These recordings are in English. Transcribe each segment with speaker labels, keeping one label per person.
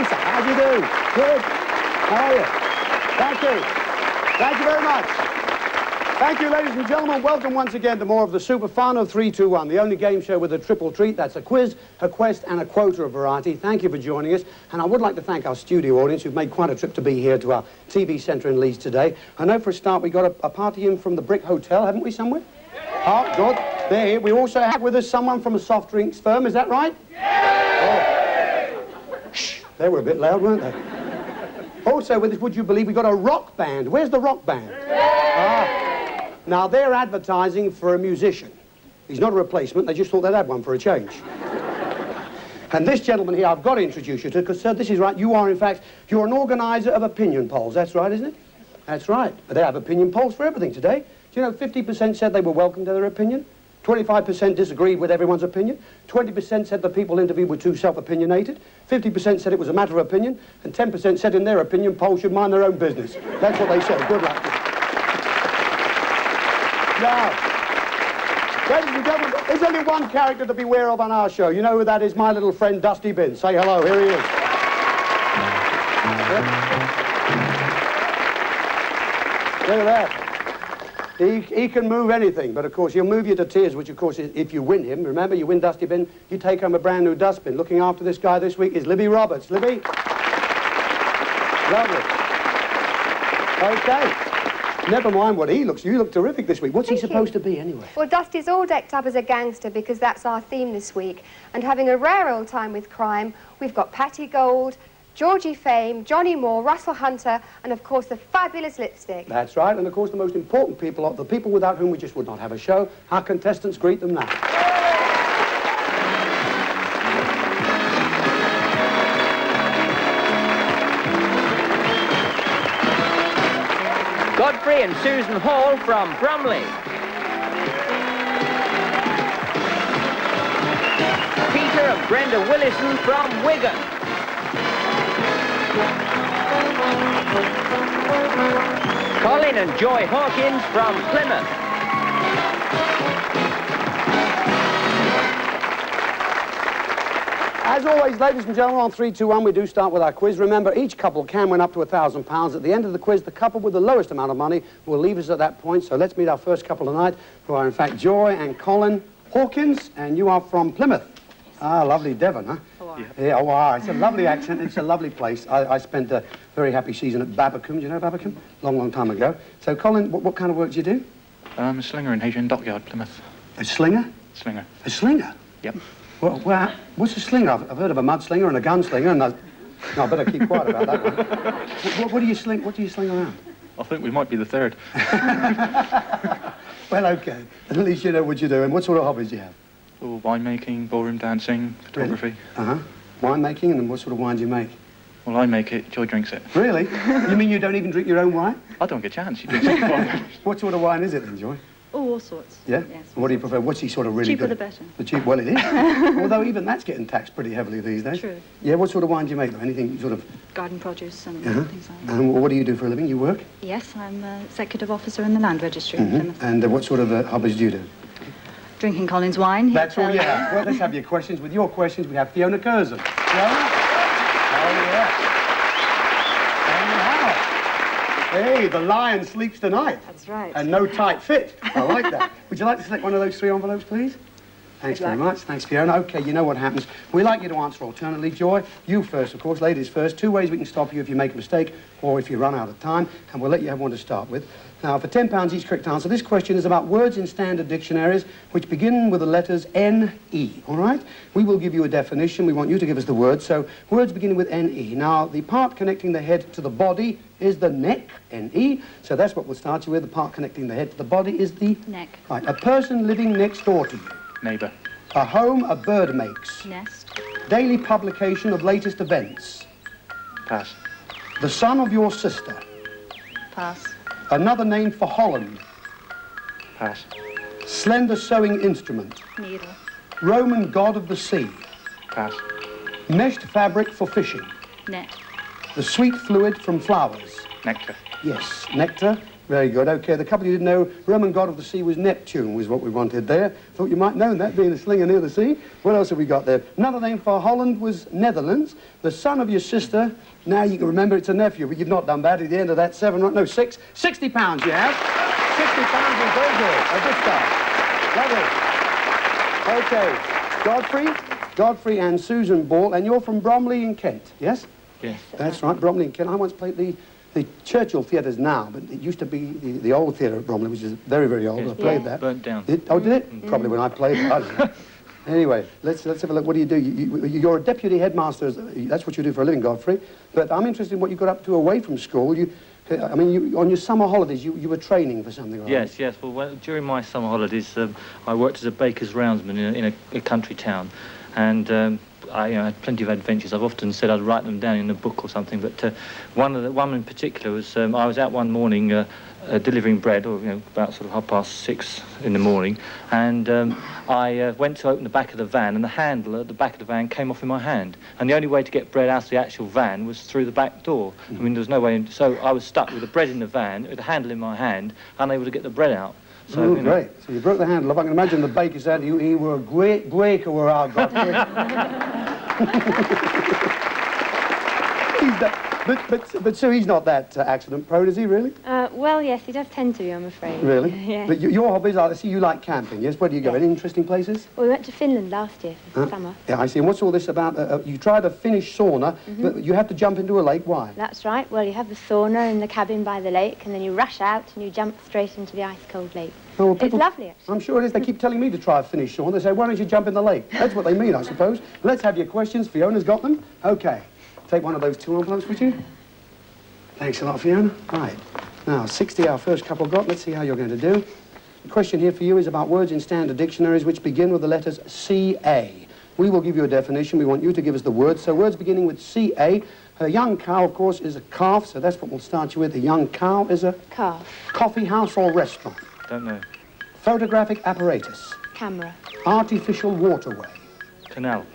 Speaker 1: Lisa, how do you do? Good. How are you? Thank you. Thank you very much. Thank you, ladies and gentlemen. Welcome once again to more of the Super Fun of 3, 2, 1, the only game show with a triple treat. That's a quiz, a quest, and a quota of variety. Thank you for joining us. And I would like to thank our studio audience who've made quite a trip to be here to our TV centre in Leeds today. I know for a start we got a party in from the Brick Hotel, haven't we, somewhere? Oh, good. They're here. We also have with us someone from a soft drinks firm, is that right? Oh. Shh, they were a bit loud, weren't they? Also with us, would you believe, we got a rock band. Where's the rock band? Now, they're advertising for a musician. He's not a replacement, they just thought they'd have one for a change. And this gentleman here, I've got to introduce you to, because, sir, this is right, you are, in fact, you're an organiser of opinion polls. That's right, isn't it? That's right. But they have opinion polls for everything today. Do you know, 50% said they were welcome to their opinion, 25% disagreed with everyone's opinion, 20% said the people interviewed were too self-opinionated, 50% said it was a matter of opinion, and 10% said, in their opinion, polls should mind their own business. That's what they said. Good luck. Now, ladies and gentlemen, there's only one character to beware of on our show. You know who that is? My little friend, Dusty Bin. Say hello. Here he is. Look at that. He can move anything, but of course he'll move you to tears, which of course if you win him, remember, you win Dusty Bin, you take home a brand new dustbin. Looking after this guy this week is Libby Roberts. Libby? Lovely. Okay. Never mind what he looks. You look terrific this week. What's he supposed to be, anyway?
Speaker 2: Well, Dusty's all decked up as a gangster because that's our theme this week. And having a rare old time with crime, we've got Patti Gold, Georgie Fame, Johnny Moore, Russell Hunter, and, of course, the fabulous Lipstick.
Speaker 1: That's right. And, of course, the most important people are the people without whom we just would not have a show. Our contestants, greet them now.
Speaker 3: Godfrey and Susan Hall from Bromley. Peter and Brenda Willison from Wigan. Colin and Joy Hawkins from Plymouth.
Speaker 1: As always, ladies and gentlemen, on 3, 2, 1, we do start with our quiz. Remember, each couple can win up to £1,000. At the end of the quiz, the couple with the lowest amount of money will leave us at that point. So let's meet our first couple tonight, who are, in fact, Joy and Colin Hawkins, and you are from Plymouth. Ah, lovely Devon, huh? Yeah, oh, wow. It's a lovely accent. It's a lovely place. I spent a very happy season at Babbacombe. Do you know Babbacombe? Long time ago. So, Colin, what kind of work do you do?
Speaker 4: I'm a slinger in Hadrian Dockyard, Plymouth.
Speaker 1: A slinger?
Speaker 4: Slinger.
Speaker 1: A slinger?
Speaker 4: Yep.
Speaker 1: Well, what's a slinger? I've heard of a mudslinger and a gunslinger, and no, I better keep quiet about that one. What do you sling? What do you sling around?
Speaker 4: I think we might be the third.
Speaker 1: Well, okay. At least you know what you do. And what sort of hobbies do you have?
Speaker 4: Oh, winemaking, ballroom dancing, photography.
Speaker 1: Really? Winemaking, and then what sort of wine do you make?
Speaker 4: Well, I make it, Joy drinks it.
Speaker 1: Really? You mean you don't even drink your own wine?
Speaker 4: I don't get a chance. You drink it before.
Speaker 1: What sort of wine is it then, Joy?
Speaker 5: Oh, all sorts.
Speaker 1: Yeah?
Speaker 5: Yes.
Speaker 1: What do you prefer? What's he sort of really
Speaker 5: Cheaper
Speaker 1: good?
Speaker 5: the better.
Speaker 1: The cheap? Well, it is. Although even that's getting taxed pretty heavily these days.
Speaker 5: True.
Speaker 1: Yeah, what sort of wine do you make, though? Anything sort of...
Speaker 5: Garden produce and things like that.
Speaker 1: And what do you do for a living? You work?
Speaker 5: Yes, I'm executive officer in the Land Registry in Plymouth.
Speaker 1: And what sort of hobbies do you do?
Speaker 5: Drinking Colin's wine.
Speaker 1: That's all you have. Well, let's have your questions. With your questions, we have Fiona Curzon. Fiona? Oh, yeah. Hey, the lion sleeps tonight.
Speaker 5: That's right.
Speaker 1: And no tight fit. I like that. Would you like to select one of those 3 envelopes, please? Thanks very much. Thanks, Fiona. OK, you know what happens. We like you to answer alternately. Joy, you first, of course. Ladies first. 2 ways we can stop you if you make a mistake or if you run out of time. And we'll let you have one to start with. Now, for £10 each correct answer, this question is about words in standard dictionaries which begin with the letters N-E, all right? We will give you a definition. We want you to give us the word. So, words beginning with N-E. Now, the part connecting the head to the body is the neck, N-E. So that's what we'll start you with. The part connecting the head to the body is the...
Speaker 5: neck.
Speaker 1: Right. A person living next door to you.
Speaker 4: Neighbour.
Speaker 1: A home a bird makes.
Speaker 5: Nest.
Speaker 1: Daily publication of latest events.
Speaker 4: Pass.
Speaker 1: The son of your sister.
Speaker 5: Pass.
Speaker 1: Another name for Holland.
Speaker 4: Pass.
Speaker 1: Slender sewing instrument.
Speaker 5: Needle.
Speaker 1: Roman god of the sea.
Speaker 4: Pass.
Speaker 1: Meshed fabric for fishing.
Speaker 5: Net.
Speaker 1: The sweet fluid from flowers.
Speaker 4: Nectar.
Speaker 1: Yes, nectar. Very good. Okay, the couple you didn't know, Roman god of the sea was Neptune, was what we wanted there. Thought you might know that, being a slinger near the sea. What else have we got there? Another name for Holland was Netherlands. The son of your sister, now you can remember it's a nephew, but you've not done bad at the end of that. 7, right? No, 6. 60 pounds you have. 60 pounds is very good. A good start. Lovely. Okay, Godfrey and Susan Ball, and you're from Bromley in Kent, yes?
Speaker 4: Yes.
Speaker 1: That's right, Bromley in Kent. I once played the Churchill Theatres now, but it used to be the old theatre at Bromley, which is very, very old.
Speaker 4: Yes.
Speaker 1: I played that.
Speaker 4: Burnt down.
Speaker 1: Did it? Probably when I played it. I don't know. Anyway, let's have a look. What do? You're a deputy headmaster. That's what you do for a living, Godfrey. But I'm interested in what you got up to away from school. On your summer holidays, you were training for something, right?
Speaker 6: Yes. Well, during my summer holidays, I worked as a baker's roundsman in a country town, and I had plenty of adventures. I've often said I'd write them down in a book or something, but one in particular was I was out one morning delivering bread, or about sort of 6:30 in the morning, and I went to open the back of the van, and the handle at the back of the van came off in my hand, and the only way to get bread out of the actual van was through the back door. I mean, there was no way in, so I was stuck with the bread in the van, with the handle in my hand, unable to get the bread out.
Speaker 1: So, great. So you broke the handle. If I can imagine the baker said, he were a great breaker, were our Godfrey. But Sue, he's not that accident prone, is he, really?
Speaker 7: Well, yes, he does tend to be, I'm afraid.
Speaker 1: Really?
Speaker 7: Yeah.
Speaker 1: But your hobbies are, I see you like camping, yes? Where do you go? Any interesting places?
Speaker 7: Well, we went to Finland last year for summer.
Speaker 1: Yeah, I see. And what's all this about? You tried a Finnish sauna, but you have to jump into a lake. Why?
Speaker 7: That's right. Well, you have the sauna in the cabin by the lake, and then you rush out and you jump straight into the ice-cold lake.
Speaker 1: Oh, well,
Speaker 7: It's lovely, actually.
Speaker 1: I'm sure it is. They keep telling me to try a Finnish sauna. They say, why don't you jump in the lake? That's what they mean, I suppose. Let's have your questions. Fiona's got them. Okay. Take one of those 2 envelopes, would you? Thanks a lot, Fiona. Right. Now, 60 our first couple got. Let's see how you're going to do. The question here for you is about words in standard dictionaries which begin with the letters C-A. We will give you a definition. We want you to give us the words. So words beginning with C-A. A young cow, of course, is a calf, so that's what we'll start you with. A young cow is a...
Speaker 7: Calf.
Speaker 1: Coffee house or restaurant.
Speaker 6: Don't know.
Speaker 1: Photographic apparatus.
Speaker 7: Camera.
Speaker 1: Artificial waterway.
Speaker 6: Canal.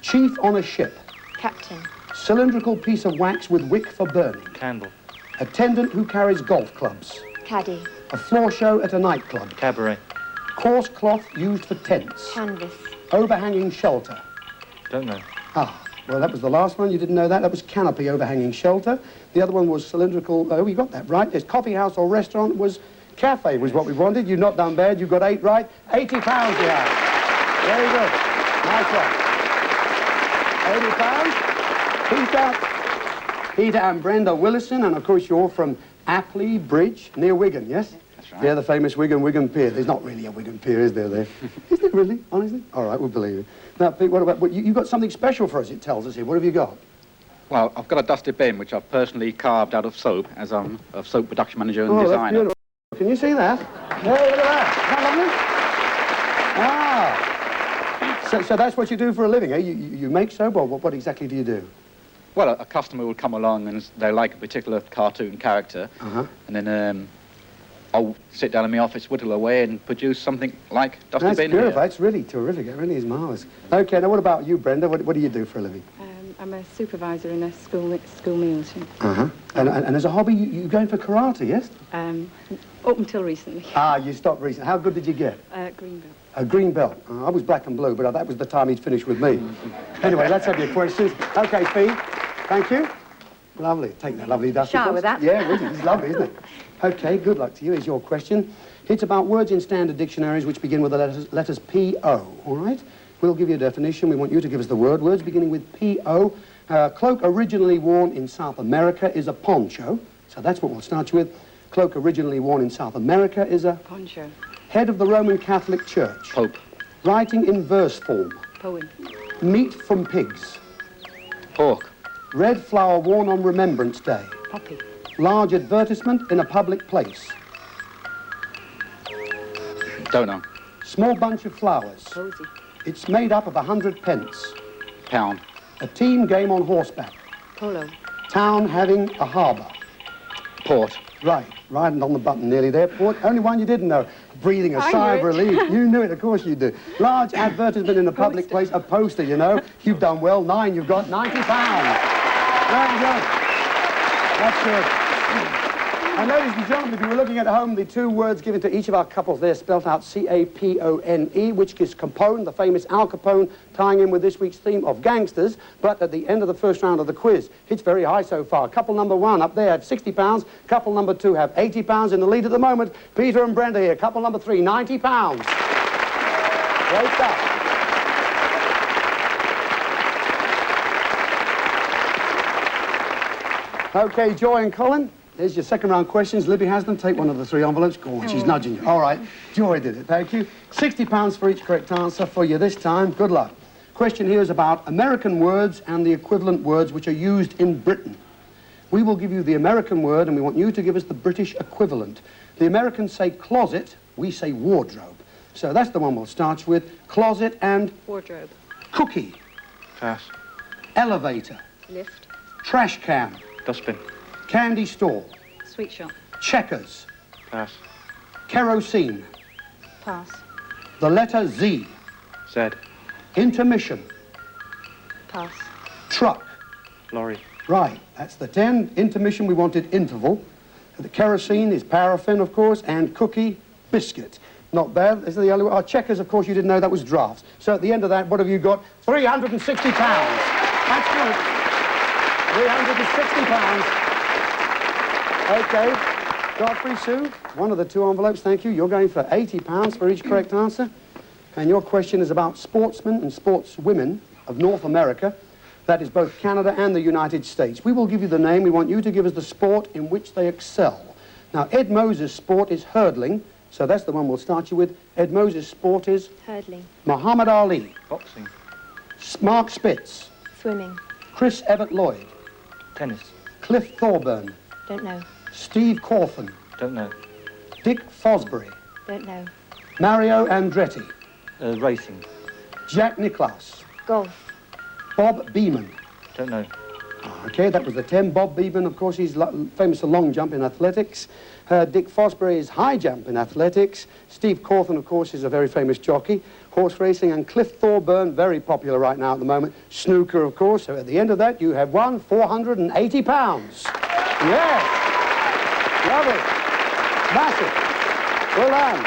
Speaker 1: Chief on a ship.
Speaker 7: Captain.
Speaker 1: Cylindrical piece of wax with wick for burning.
Speaker 6: Candle.
Speaker 1: Attendant who carries golf clubs.
Speaker 7: Caddy.
Speaker 1: A floor show at a nightclub.
Speaker 6: Cabaret.
Speaker 1: Coarse cloth used for tents.
Speaker 7: Canvas.
Speaker 1: Overhanging shelter.
Speaker 6: Don't know.
Speaker 1: Ah, well, that was the last one. You didn't know that. That was canopy, overhanging shelter. The other one was cylindrical. Oh, you got that right. There's coffee house or restaurant was cafe was what we wanted. You've not done bad. You got 8 right. £80 you have. Very good. Nice one. £80. Peter and Brenda Willison, and of course you're from Apley Bridge, near Wigan, yes?
Speaker 4: That's right.
Speaker 1: Yeah, the famous Wigan Pier. There's not really a Wigan Pier, is there, there? Is there really, honestly? All right, we'll believe it. Now, Pete, what about, you got something special for us, it tells us here. What have you got?
Speaker 8: Well, I've got a dusty bin which I've personally carved out of soap, as I'm a soap production manager and
Speaker 1: Oh, that's
Speaker 8: designer.
Speaker 1: beautiful. Can you see that? Yeah, look at that. Isn't that lovely? Ah. So that's what you do for a living, eh? You make soap, or what exactly do you do?
Speaker 8: Well, a customer will come along and they like a particular cartoon character, and then I'll sit down in my office, whittle away, and produce something like Dusty
Speaker 1: That's
Speaker 8: Bin
Speaker 1: beautiful.
Speaker 8: here.
Speaker 1: That's really terrific. It really is marvellous. Okay, now what about you, Brenda? What do you do for a living?
Speaker 5: I'm a supervisor in a school meals.
Speaker 1: And as a hobby, you going for karate, yes?
Speaker 5: Up until recently.
Speaker 1: Ah, you stopped recently. How good did you get?
Speaker 5: Green belt.
Speaker 1: A green belt. I was black and blue, but that was the time he'd finished with me. Anyway, let's have your questions. Okay, Fee. Thank you. Lovely. Take that lovely dusty.
Speaker 7: Shower with that.
Speaker 1: Yeah, really. It's lovely, isn't it? Okay, good luck to you. Here's your question. It's about words in standard dictionaries which begin with the letters P-O, all right? We'll give you a definition. We want you to give us the word. Words beginning with P-O. Cloak originally worn in South America is a poncho. So that's what we'll start you with. Cloak originally worn in South America is a...
Speaker 5: Poncho.
Speaker 1: Head of the Roman Catholic Church.
Speaker 8: Pope.
Speaker 1: Writing in verse form.
Speaker 5: Poem.
Speaker 1: Meat from pigs.
Speaker 8: Pork.
Speaker 1: Red flower worn on Remembrance Day.
Speaker 5: Poppy.
Speaker 1: Large advertisement in a public place.
Speaker 8: Don't know.
Speaker 1: Small bunch of flowers.
Speaker 5: Posy.
Speaker 1: It's made up of 100 pence.
Speaker 8: Pound.
Speaker 1: A team game on horseback.
Speaker 5: Polo.
Speaker 1: Town having a harbour.
Speaker 8: Port.
Speaker 1: Right, riding on the button nearly there. Port, only one you didn't know. Breathing a sigh of relief. You knew it, of course you do. Large advertisement in a public place, a poster, you know. You've done well. 9, you've got £90. Very good. That's good. And ladies and gentlemen, if you were looking at home, the two words given to each of our couples there spelt out C-A-P-O-N-E, which is Capone, the famous Al Capone, tying in with this week's theme of Gangsters. But at the end of the first round of the quiz, it's very high so far. Couple number one up there at £60. Couple number two have £80 in the lead at the moment. Peter and Brenda here. Couple number three, £90. Great stuff. Okay, Joy and Colin, there's your second round questions. Libby has them. Take one of the three envelopes. Go on, she's nudging you. All right, Joy did it. Thank you. £60 for each correct answer for you this time. Good luck. Question here is about American words and the equivalent words which are used in Britain. We will give you the American word and we want you to give us the British equivalent. The Americans say closet, we say wardrobe. So that's the one we'll start with. Closet and...
Speaker 5: Wardrobe.
Speaker 1: Cookie.
Speaker 4: Pass.
Speaker 1: Elevator.
Speaker 5: Lift.
Speaker 1: Trash can.
Speaker 4: Dustbin.
Speaker 1: Candy store.
Speaker 5: Sweet shop.
Speaker 1: Checkers.
Speaker 4: Pass.
Speaker 1: Kerosene.
Speaker 5: Pass.
Speaker 1: The letter Z.
Speaker 4: Z.
Speaker 1: Intermission.
Speaker 5: Pass.
Speaker 1: Truck.
Speaker 4: Lorry.
Speaker 1: Right, that's the 10. Intermission, we wanted interval. The kerosene is paraffin, of course, and cookie, biscuit. Not bad. This is the only one. Our checkers, of course, you didn't know that was drafts. So at the end of that, what have you got? £360. That's good. £360. Okay. Godfrey, Sue, one of the two envelopes, thank you. You're going for £80 for each correct answer. And your question is about sportsmen and sportswomen of North America. That is both Canada and the United States. We will give you the name. We want you to give us the sport in which they excel. Now, Ed Moses' sport is hurdling, so that's the one we'll start you with. Ed Moses' sport is?
Speaker 7: Hurdling.
Speaker 1: Muhammad Ali.
Speaker 6: Boxing.
Speaker 1: Mark Spitz.
Speaker 7: Swimming.
Speaker 1: Chris Evert Lloyd.
Speaker 6: Tennis.
Speaker 1: Cliff Thorburn.
Speaker 7: Don't know.
Speaker 1: Steve Cawthon.
Speaker 6: Don't know.
Speaker 1: Dick Fosbury.
Speaker 7: Don't know.
Speaker 1: Mario Andretti.
Speaker 6: Racing.
Speaker 1: Jack Nicklaus.
Speaker 7: Golf.
Speaker 1: Bob Beeman.
Speaker 6: Don't know.
Speaker 1: Okay, that was the 10. Bob Beeman, of course, he's famous for long jump in athletics. Dick Fosbury is high jump in athletics. Steve Cawthon, of course, is a very famous jockey. Horse racing. And Cliff Thorburn, very popular right now at the moment. Snooker, of course. So at the end of that, you have won £480. Yes. Lovely. Massive. Well done.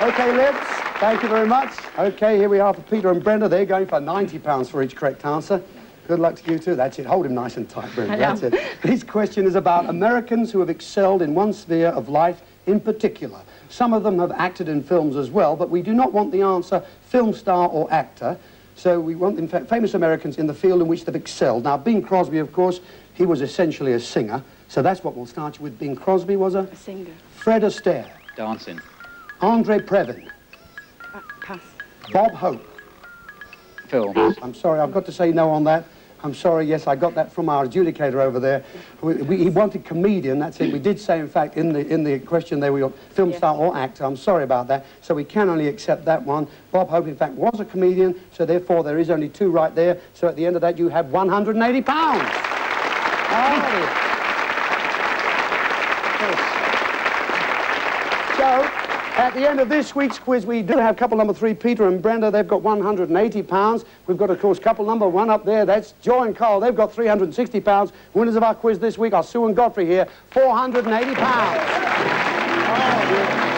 Speaker 1: Okay, Libs, thank you very much. Okay, here we are for Peter and Brenda. They're going for £90 for each correct answer. Good luck to you too. That's it. Hold him nice and tight, Brenda. That's it. This question is about Americans who have excelled in one sphere of life in particular. Some of them have acted in films as well, but we do not want the answer film star or actor. So we want, in fact, famous Americans in the field in which they've excelled. Now, Bing Crosby, of course, he was essentially a singer. So that's what we'll start you with. Bing Crosby was a
Speaker 5: singer.
Speaker 1: Fred Astaire.
Speaker 8: Dancing.
Speaker 1: Andre Previn.
Speaker 5: Pass.
Speaker 1: Bob Hope.
Speaker 8: Films.
Speaker 1: I'm sorry, I've got to say no on that. I'm sorry, yes, I got that from our adjudicator over there. He wanted comedian, that's it. We did say, in fact, in the question there, we got film star or actor. I'm sorry about that. So we can only accept that one. Bob Hope, in fact, was a comedian, so therefore there is only two right there. So at the end of that, you have £180. So, at the end of this week's quiz, we do have couple number 3, Peter and Brenda. They've got £180. We've got, of course, couple number 1 up there. That's Joy and Carl. They've got £360. Winners of our quiz this week are Sue and Godfrey here, £480. Oh, dear.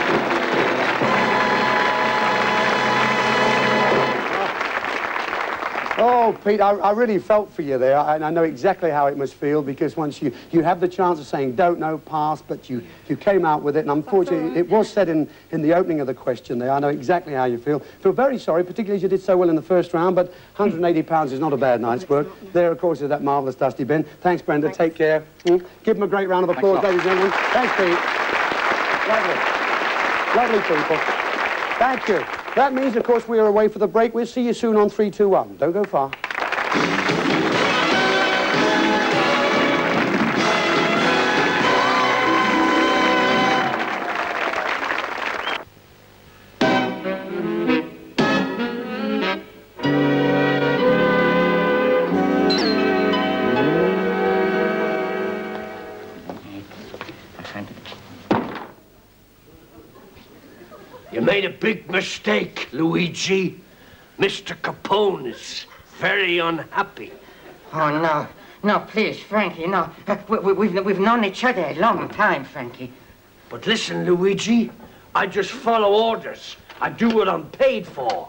Speaker 1: Oh, Pete, I really felt for you there, and I know exactly how it must feel, because once you have the chance of saying don't know, pass, but you came out with it, and unfortunately it was said in the opening of the question there. I know exactly how you feel. Feel very sorry, particularly as you did so well in the first round, but £180 is not a bad night's work. There, of course, is that marvellous dusty bin. Thanks, Brenda. Thanks. Take care. Give them a great round of applause, ladies and gentlemen. Thanks, Pete. Lovely people. Thank you. That means, of course, we are away for the break. We'll see you soon on 3, 2, 1. Don't go far.
Speaker 9: You made a big mistake, Luigi. Mr. Capone is very unhappy.
Speaker 10: Oh, no. No, please, Frankie, no. We've known each other a long time, Frankie.
Speaker 9: But listen, Luigi, I just follow orders. I do what I'm paid for.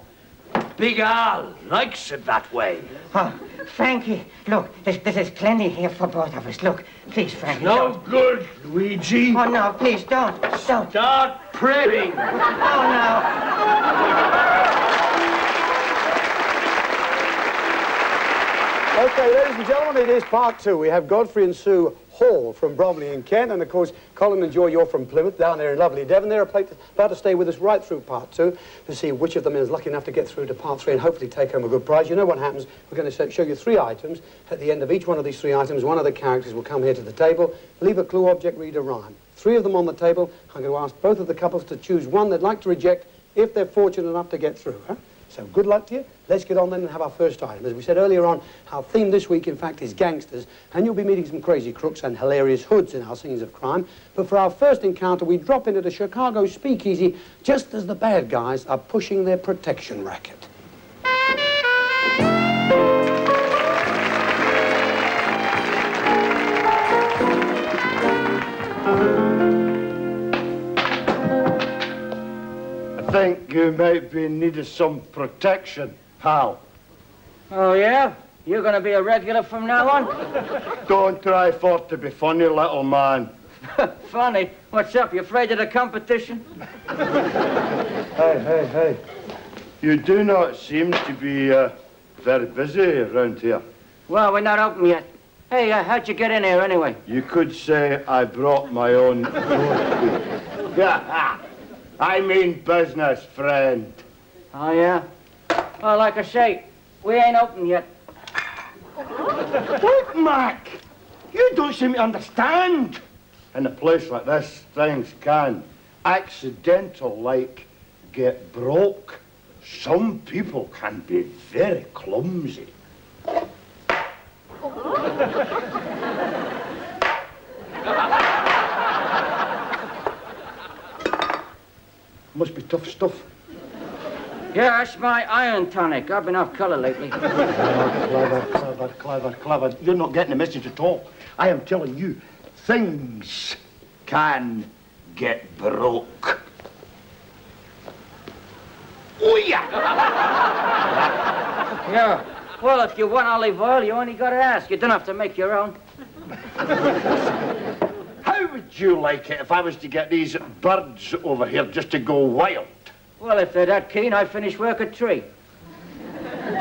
Speaker 9: Big Al likes it that way.
Speaker 10: Oh, Frankie, look, there's plenty here for both of us. Look, please, Frankie.
Speaker 9: No
Speaker 10: don't.
Speaker 9: good, Luigi.
Speaker 10: Oh, no, please, don't.
Speaker 9: Start praying.
Speaker 10: Oh, no.
Speaker 1: Okay, ladies and gentlemen, it is part 2. We have Godfrey and Sue Hall from Bromley in Kent, and of course, Colin and Joy, you're from Plymouth, down there in lovely Devon. They're about to stay with us right through part 2 to see which of them is lucky enough to get through to part 3 and hopefully take home a good prize. You know what happens. We're going to show you 3 items. At the end of each one of these 3 items, one of the characters will come here to the table, leave a clue, object, read a rhyme. 3 of them on the table. I'm going to ask both of the couples to choose one they'd like to reject if they're fortunate enough to get through. Huh? So good luck to you. Let's get on then and have our first item. As we said earlier on, our theme this week, in fact, is gangsters, and you'll be meeting some crazy crooks and hilarious hoods in our scenes of crime. But for our first encounter, we drop into the Chicago speakeasy just as the bad guys are pushing their protection racket.
Speaker 11: I think you might be in need of some protection, pal.
Speaker 10: Oh, yeah? You're going to be a regular from now on?
Speaker 11: Don't try for to be funny, little man.
Speaker 10: Funny? What's up? You afraid of the competition?
Speaker 11: Hey. You do not seem to be very busy around here.
Speaker 10: Well, we're not open yet. Hey, how'd you get in here anyway?
Speaker 11: You could say I brought my own door. I mean business, friend.
Speaker 10: Oh, yeah? Well, like I say, we ain't open yet.
Speaker 11: Look, Mac, you don't seem to understand. In a place like this, things can accidental, like, get broke. Some people can be very clumsy. Must be tough stuff.
Speaker 10: Yeah, that's my iron tonic. I've been off color lately.
Speaker 11: Clever. You're not getting the message at all. I am telling you, things can get broke. Oh, yeah!
Speaker 10: Yeah. Well, if you want olive oil, you only got to ask. You don't have to make your own.
Speaker 11: How would you like it if I was to get these birds over here just to go wild?
Speaker 10: Well, if they're that keen, I'd finish work at 3.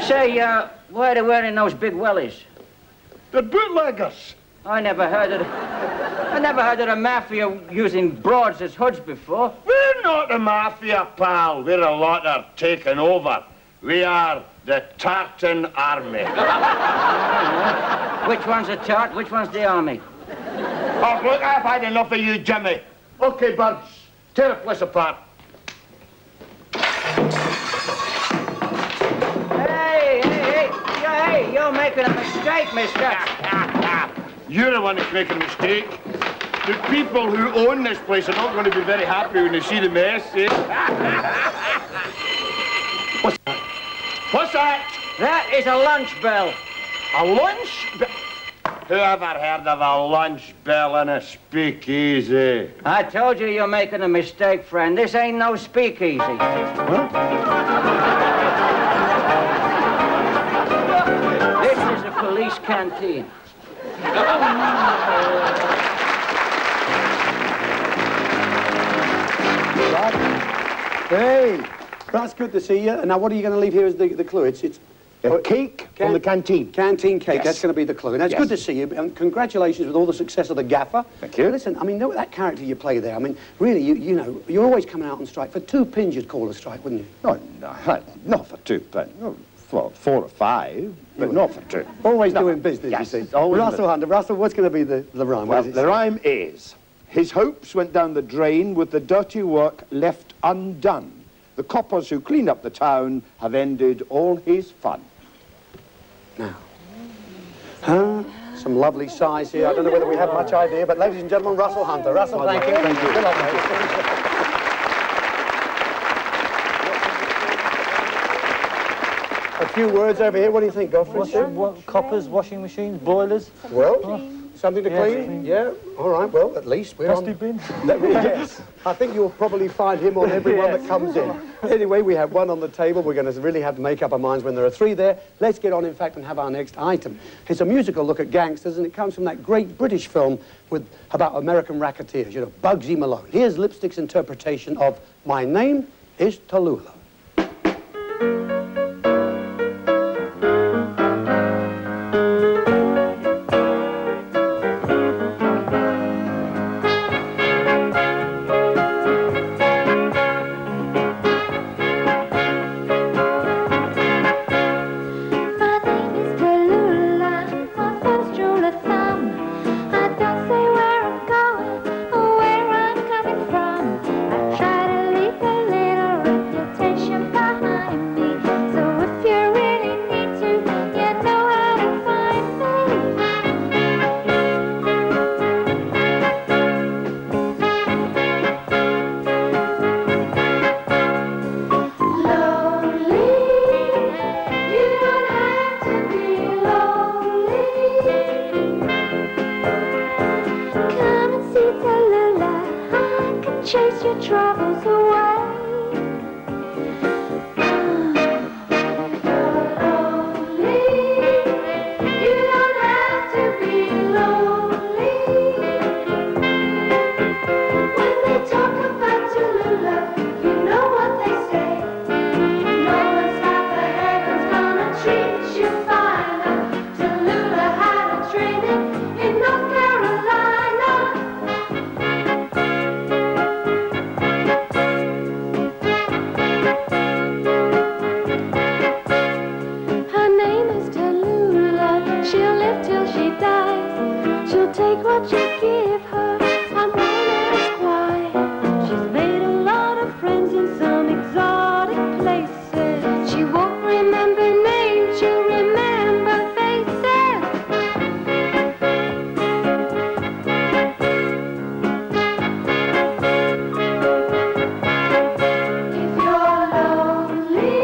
Speaker 10: Say, why are they wearing those big wellies?
Speaker 11: They're bootleggers.
Speaker 10: I never heard of the mafia using broads as hoods before.
Speaker 11: We're not the mafia, pal. We're a lot of taken over. We are the tartan army.
Speaker 10: Which one's the tart? Which one's the army?
Speaker 11: Oh, look, I've had enough of you, Jimmy. Okay, birds, tear the place apart.
Speaker 10: Hey, you're making a mistake, mister.
Speaker 11: You're the one that's making a mistake. The people who own this place are not going to be very happy when they see the mess, eh? What's that? What's that?
Speaker 10: That is a lunch bell.
Speaker 11: A lunch bell? Who ever heard of a lunch bell in a speakeasy?
Speaker 10: I told you you're making a mistake, friend. This ain't no speakeasy.
Speaker 11: Huh?
Speaker 10: This is a police canteen.
Speaker 1: Hey, that's good to see you. And now what are you going to leave here as the clue? It's
Speaker 11: a cake from the canteen.
Speaker 1: Canteen cake,
Speaker 11: Yes.
Speaker 1: that's going to be the clue. And it's
Speaker 11: Yes.
Speaker 1: good to see you, and congratulations with all the success of the gaffer.
Speaker 11: Thank you.
Speaker 1: Listen, I mean, that character you play there, I mean, really, you know, you're always coming out on strike. For 2 pins you'd call a strike, wouldn't you?
Speaker 11: No, not for 2 pence. No, for 4 or 5, but not for 2.
Speaker 1: Always
Speaker 11: No.
Speaker 1: doing business,
Speaker 11: Yes,
Speaker 1: you see.
Speaker 11: always
Speaker 1: Russell
Speaker 11: doing
Speaker 1: Hunter, Russell, what's going to be the rhyme?
Speaker 12: Well,
Speaker 1: What does it
Speaker 12: the
Speaker 1: say?
Speaker 12: rhyme is, his hopes went down the drain with the dirty work left undone. The coppers who clean up the town have ended all his fun.
Speaker 1: Now, some lovely sighs here. I don't know whether we have much idea, but ladies and gentlemen, Russell Hunter. Russell, thank you.
Speaker 11: Thank you.
Speaker 1: Good luck, mate. a few words over here. What do you think, Godfrey?
Speaker 6: Coppers, washing machines, boilers.
Speaker 1: Well, something to clean? Yeah. All right. Well, at least we're
Speaker 6: Dusty
Speaker 1: on.
Speaker 6: bin.
Speaker 1: Yes. I think you'll probably find him on every one that comes in. Anyway, we have one on the table. We're going to really have to make up our minds when there are three there. Let's get on, in fact, and have our next item. It's a musical look at gangsters, and it comes from that great British film about American racketeers, you know, Bugsy Malone. Here's Lipstick's interpretation of My Name is Tallulah.
Speaker 13: Chase your troubles away. Take what you give her, I won't ask why. She's made a lot of friends in some exotic places. She won't remember names, she'll remember faces. If you're lonely,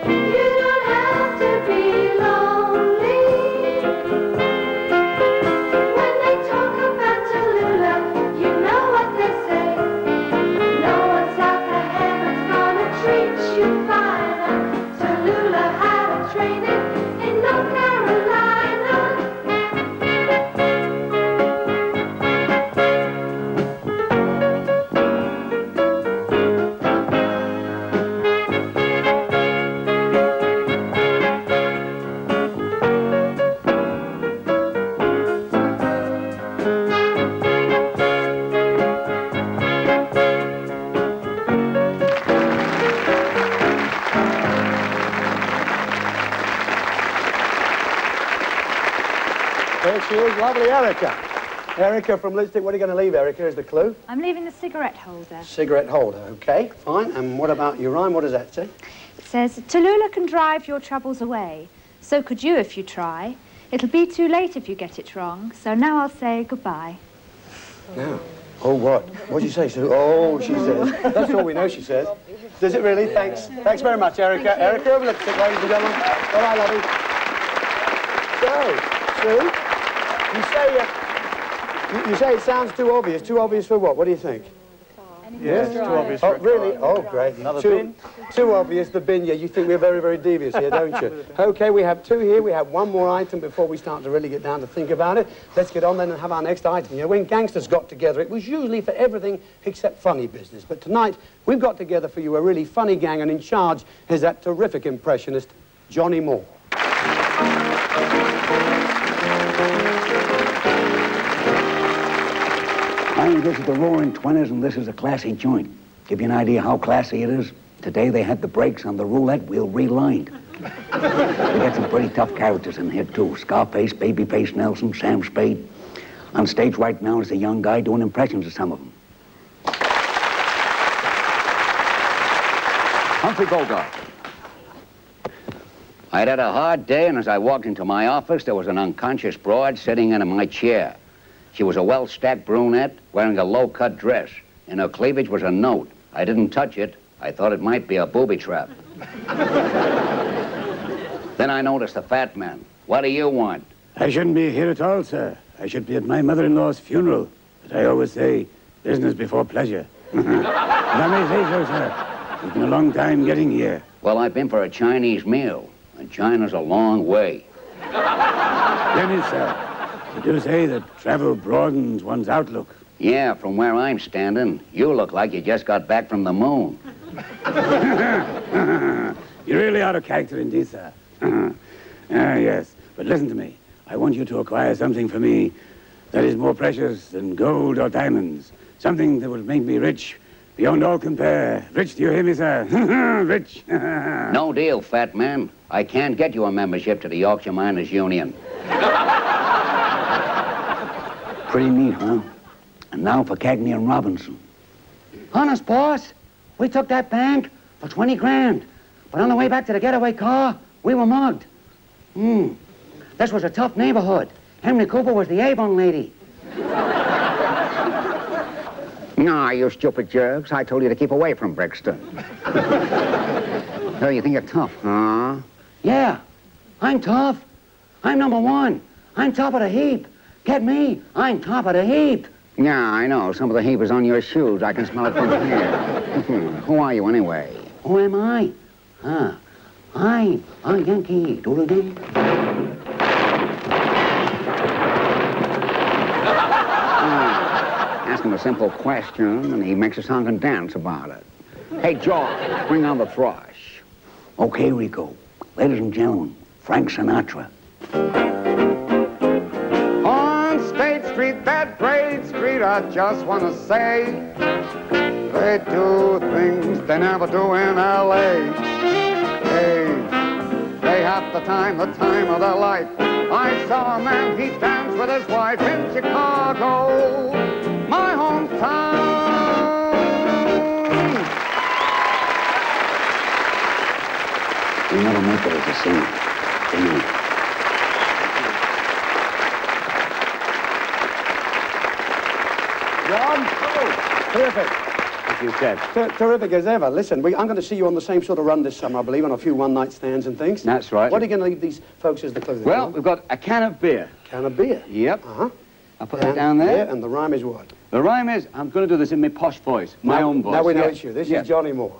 Speaker 13: you don't have to be lonely.
Speaker 1: There she is, lovely Erica. Erica from Lipstick, what are you going to leave, Erica, is the clue?
Speaker 5: I'm leaving the cigarette holder.
Speaker 1: Cigarette holder, okay, fine. And what about your rhyme? What does that say?
Speaker 5: It says, Tallulah can drive your troubles away. So could you if you try. It'll be too late if you get it wrong. So now I'll say goodbye.
Speaker 1: Now? Oh, what? What'd you say, Sue? Oh, she says. That's all we know she says. Does it really? Thanks. Thanks very much, Erica. Erica of Lipstick, ladies and gentlemen. Bye-bye, lovey. So, Sue, you say it sounds too obvious. Too obvious for what? What do you think? Yes?
Speaker 6: Too obvious
Speaker 1: Oh,
Speaker 6: for a
Speaker 1: really?
Speaker 6: car.
Speaker 1: Oh, great.
Speaker 6: Another
Speaker 1: too,
Speaker 6: bin?
Speaker 1: Too obvious, the bin. Yeah, you think we're very, very devious here, don't you? Okay, we have two here. We have one more item before we start to really get down to think about it. Let's get on then and have our next item. You know, when gangsters got together, it was usually for everything except funny business. But tonight, we've got together for you a really funny gang, and in charge is that terrific impressionist, Johnny Moore.
Speaker 14: Hi, this is the Roaring Twenties, and this is a classy joint. Give you an idea how classy it is. Today they had the brakes on the roulette wheel relined. We got some pretty tough characters in here, too. Scarface, Babyface Nelson, Sam Spade. On stage right now is a young guy doing impressions of some of them. Humphrey Bogart. I'd had a hard day, and as I walked into my office, there was an unconscious broad sitting in my chair. She was a well-stacked brunette wearing a low-cut dress. In her cleavage was a note. I didn't touch it. I thought it might be a booby trap. Then I noticed the fat man. What do you want?
Speaker 15: I shouldn't be here at all, sir. I should be at my mother-in-law's funeral. But I always say, business before pleasure. If I may say so, sir. It's been a long time getting here.
Speaker 14: Well, I've been for a Chinese meal, and China's a long way.
Speaker 15: Then it, sir. You do say that travel broadens one's outlook.
Speaker 14: Yeah, from where I'm standing, you look like you just got back from the moon.
Speaker 15: You really are a character indeed, sir. Yes. But listen to me. I want you to acquire something for me that is more precious than gold or diamonds. Something that will make me rich beyond all compare. Rich, do you hear me, sir? Rich.
Speaker 14: No deal, fat man. I can't get you a membership to the Yorkshire Miners' Union. Pretty neat, huh? And now for Cagney and Robinson.
Speaker 10: Honest, boss, we took that bank for 20 grand. But on the way back to the getaway car, we were mugged. This was a tough neighborhood. Henry Cooper was the A-bone lady.
Speaker 14: Nah, you stupid jerks. I told you to keep away from Brixton. So you think you're tough, huh?
Speaker 10: Yeah, I'm tough. I'm number one. I'm top of the heap. Get me? I'm top of the heap.
Speaker 14: Yeah, I know. Some of the heap is on your shoes. I can smell it from here. Who are you, anyway?
Speaker 10: Who am I? I'm a Yankee. Doodle-dee.
Speaker 14: Ask him a simple question, and he makes a song and dance about it. Hey, George, bring on the thrush.
Speaker 15: Okay, Rico. Ladies and gentlemen, Frank Sinatra.
Speaker 12: On State Street, that great street, I just want to say, they do things they never do in L.A. Hey, they have the time of their life. I saw a man, he danced with his wife in Chicago, my hometown.
Speaker 14: You never make it as a singer.
Speaker 1: John? Terrific.
Speaker 12: As you said.
Speaker 1: Terrific as ever. Listen, I'm going to see you on the same sort of run this summer, I believe, on a few one-night stands and things.
Speaker 12: That's right.
Speaker 1: What are you going to leave these folks as the clothing?
Speaker 12: Well, we've got a can of beer.
Speaker 1: Can of beer?
Speaker 12: Yep.
Speaker 1: Uh-huh.
Speaker 12: I'll put that down there.
Speaker 1: Yeah, and the rhyme is what?
Speaker 12: The rhyme is, I'm going to do this in my posh voice, my own voice.
Speaker 1: Now we know
Speaker 12: Yeah.
Speaker 1: it's you. This
Speaker 12: Yeah.
Speaker 1: is Johnny Moore.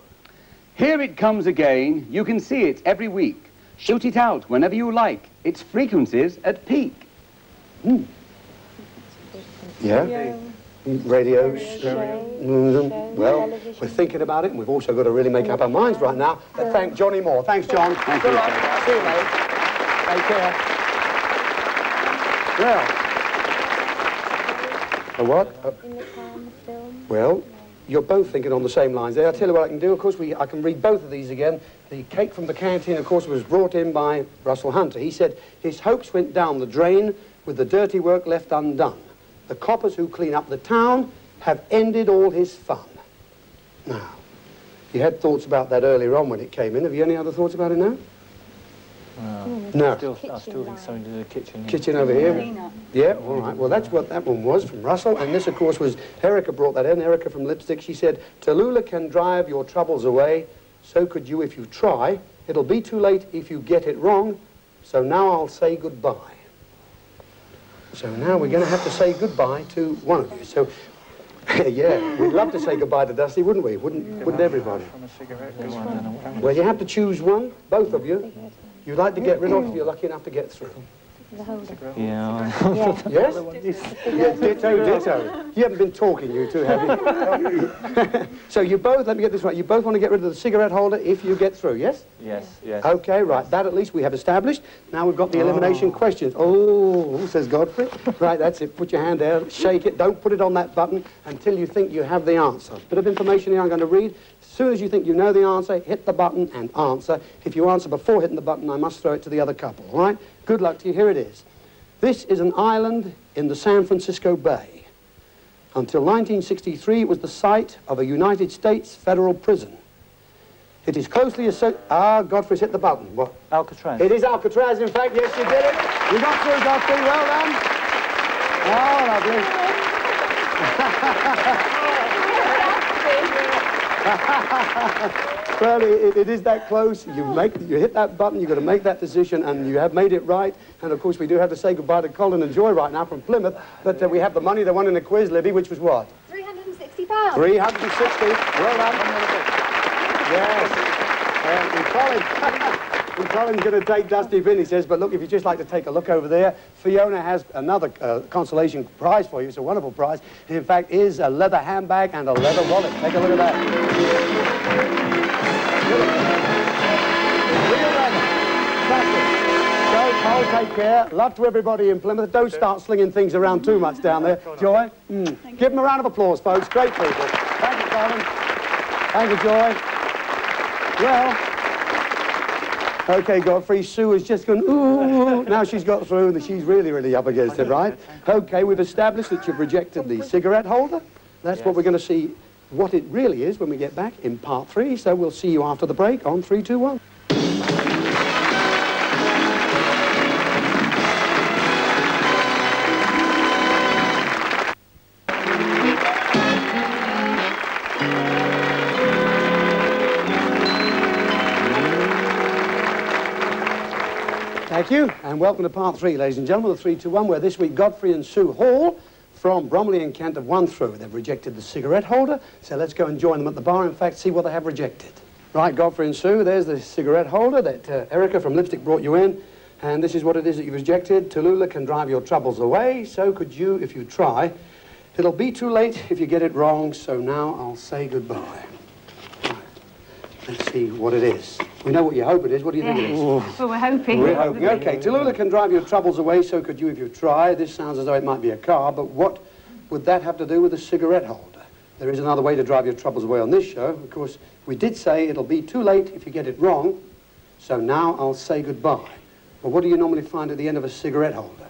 Speaker 12: Here it comes again. You can see it every week. Shoot it out whenever you like. Its frequencies at peak.
Speaker 1: Yeah? Radios. Well, we're thinking about it, and we've also got to really make up our minds right now. Thank Johnny Moore. Thanks, John.
Speaker 12: Thank
Speaker 1: Good
Speaker 12: you,
Speaker 1: luck.
Speaker 12: sir.
Speaker 1: See you, mate. Take care. Well. A what? Well, you're both thinking on the same lines there. I'll tell you what I can do. Of course, I can read both of these again. The cake from the canteen, of course, was brought in by Russell Hunter. He said his hopes went down the drain with the dirty work left undone. The coppers who clean up the town have ended all his fun. Now, you had thoughts about that earlier on when it came in. Have you any other thoughts about it now? No.
Speaker 6: I still think something to do with the kitchen.
Speaker 1: Kitchen over here. Yeah, all right. Well, that's what that one was from Russell. And this, of course, was Erica brought that in. Erica from Lipstick. She said, Tallulah can drive your troubles away. So could you if you try. It'll be too late if you get it wrong. So now I'll say goodbye. So now we're going to have to say goodbye to one of you. So, yeah, we'd love to say goodbye to Dusty, wouldn't we? Wouldn't everybody? Well, you have to choose one, both of you. You'd like to get rid of if you're lucky enough to get through.
Speaker 6: Yeah.
Speaker 1: Yes? Yeah, ditto. You haven't been talking, you two, have you? So you both, let me get this right, you both want to get rid of the cigarette holder if you get through, yes?
Speaker 6: Yes, yes.
Speaker 1: Okay, right. That at least we have established. Now we've got the elimination questions. Oh, says Godfrey. Right, that's it. Put your hand there, shake it. Don't put it on that button until you think you have the answer. Bit of information here I'm going to read. As soon as you think you know the answer, hit the button and answer. If you answer before hitting the button, I must throw it to the other couple, all right? Good luck to you. Here it is. This is an island in the San Francisco Bay. Until 1963, it was the site of a United States federal prison. It is closely associated... Ah, Godfrey's hit the button. What?
Speaker 6: Alcatraz.
Speaker 1: It is Alcatraz, in fact. Yes, you did it. You got through, Godfrey. Well done. Oh, lovely. Well, it is that close. You hit that button, you've got to make that decision, and you have made it right. And, of course, we do have to say goodbye to Colin and Joy right now from Plymouth. But we have the money they won in the quiz, Libby, which was what?
Speaker 2: £360.
Speaker 1: 360. Well done. Yes. And Colin's going to take Dusty Bin, he says, but look, if you'd just like to take a look over there, Fiona has another consolation prize for you. It's a wonderful prize. It, in fact, is a leather handbag and a leather wallet. Take a look at that. Real leather. Fantastic. So, Cole, take care. Love to everybody in Plymouth. Don't start slinging things around too much down there. Joy? Give them a round of applause, folks. Great people. Thank you, Colin. Thank you, Joy. Well, okay, Godfrey, Sue has just gone, ooh, now she's got through and she's really, really up against it, right? Okay, we've established that you've rejected the cigarette holder. That's what we're going to see what it really is when we get back in part 3. So we'll see you after the break on 3, 2, 1. Thank you, and welcome to part 3, ladies and gentlemen, of 3, 2, 1, where this week Godfrey and Sue Hall from Bromley and Kent have won through. They've rejected the cigarette holder, so let's go and join them at the bar, in fact, see what they have rejected. Right, Godfrey and Sue, there's the cigarette holder that Erica from Lipstick brought you in, and this is what it is that you've rejected. Tallulah can drive your troubles away, so could you if you try. It'll be too late if you get it wrong, so now I'll say goodbye. Right. Let's see what it is. We know what you hope it is. What do you think it is?
Speaker 5: Well, we're hoping.
Speaker 1: We're hoping. Okay, Tallulah can drive your troubles away, so could you if you try. This sounds as though it might be a car, but what would that have to do with a cigarette holder? There is another way to drive your troubles away on this show. Of course, we did say it'll be too late if you get it wrong, so now I'll say goodbye. But what do you normally find at the end of a cigarette holder?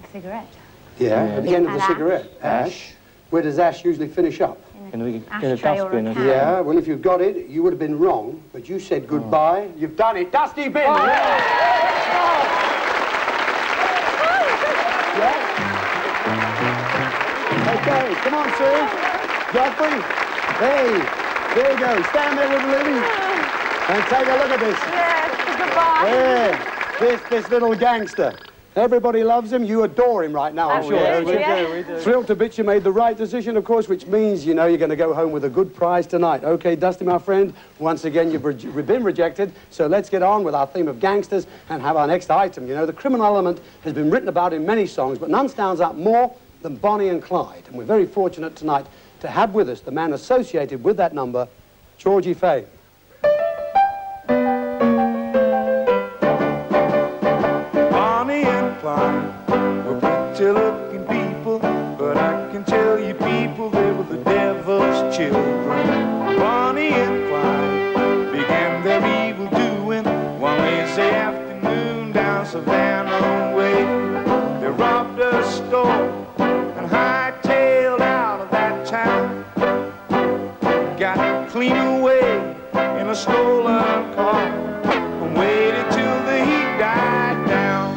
Speaker 7: A cigarette.
Speaker 1: Yeah, at the end of the
Speaker 7: Ash.
Speaker 1: cigarette. Ash. Where does ash usually finish up?
Speaker 6: In a
Speaker 7: Ashtray or a
Speaker 6: dustbin.
Speaker 7: can.
Speaker 1: Yeah, well, if you got it, you would have been wrong, but you said goodbye. You've done it. Dusty Bin! Yeah. Okay, come on, Sue. Godfrey. Hey, there you go. Stand there with Libby and take a look at this.
Speaker 2: Yes, goodbye.
Speaker 1: Yeah, this little gangster. Everybody loves him. You adore him right now, I'm sure.
Speaker 2: yes,
Speaker 1: Don't you?
Speaker 2: we do.
Speaker 1: Thrilled to bits you made the right decision, of course, which means, you know, you're going to go home with a good prize tonight. Okay, Dusty, my friend, once again, you've been rejected, so let's get on with our theme of gangsters and have our next item. You know, the criminal element has been written about in many songs, but none stands out more than Bonnie and Clyde. And we're very fortunate tonight to have with us the man associated with that number, Georgie Fame.
Speaker 16: Were pretty-looking people, but I can tell you people, they were the devil's children. Bonnie and Clyde began their evil doing one lazy afternoon down Savannah way. They robbed a store and hightailed out of that town. Got clean away in a stolen car and waited till the heat died down.